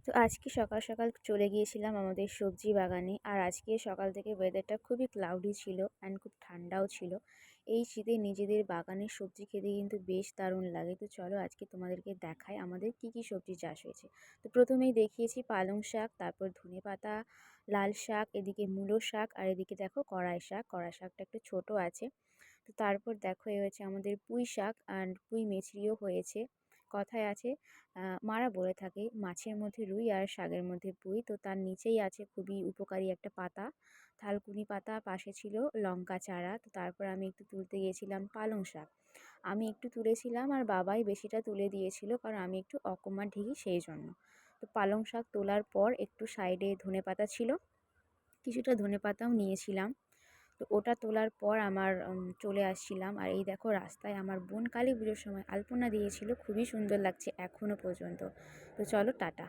তো আজকে সকাল সকাল চলে গিয়েছিলাম আমাদের সবজি বাগানে। আর আজকে সকাল থেকে ওয়েদারটা খুবই ক্লাউডি ছিল অ্যান্ড খুব ঠান্ডাও ছিল। এই শীতে নিজেদের বাগানের সবজি খেতে কিন্তু বেশ দারুণ লাগে। তো চলো আজকে তোমাদেরকে দেখাই আমাদের কি কি সবজি চাষ হয়েছে। তো প্রথমেই দেখিয়েছি পালং শাক, তারপর ধনেপাতা, লাল শাক, এদিকে মূলো শাক, আর এদিকে দেখো কড়াই শাক। কড়াই শাকটা একটু ছোট আছে। তো তারপর দেখো এ হয়েছে আমাদের পুঁই শাক অ্যান্ড পুঁই মেচড়িও হয়েছে। কথায় আছে, মারা বলে থাকে মাছের মধ্যে রুই আর শাকের মধ্যে পুঁই। তো তার নিচেই আছে খুবই উপকারী একটা পাতা, থালকুনি পাতা। পাশে ছিল লঙ্কা চারা। তো তারপর আমি একটু তুলতে গিয়েছিলাম পালং শাক। আমি একটু তুলেছিলাম আর বাবাই বেশিটা তুলে দিয়েছিল, কারণ আমি একটু অকমা ঢিকি সেই জন্য। তো পালং শাক তোলার পর একটু সাইডে ধনেপাতা ছিল, কিছুটা ধনেপাতাও নিয়েছিলাম। তো ওটা তোলার পর আমার চলে আসছিলাম। আর এই দেখো রাস্তায় আমার বোন কালী পুজোর সময় আলপনা দিয়েছিল, খুবই সুন্দর লাগছে এখনও পর্যন্ত। তো চলো টাটা।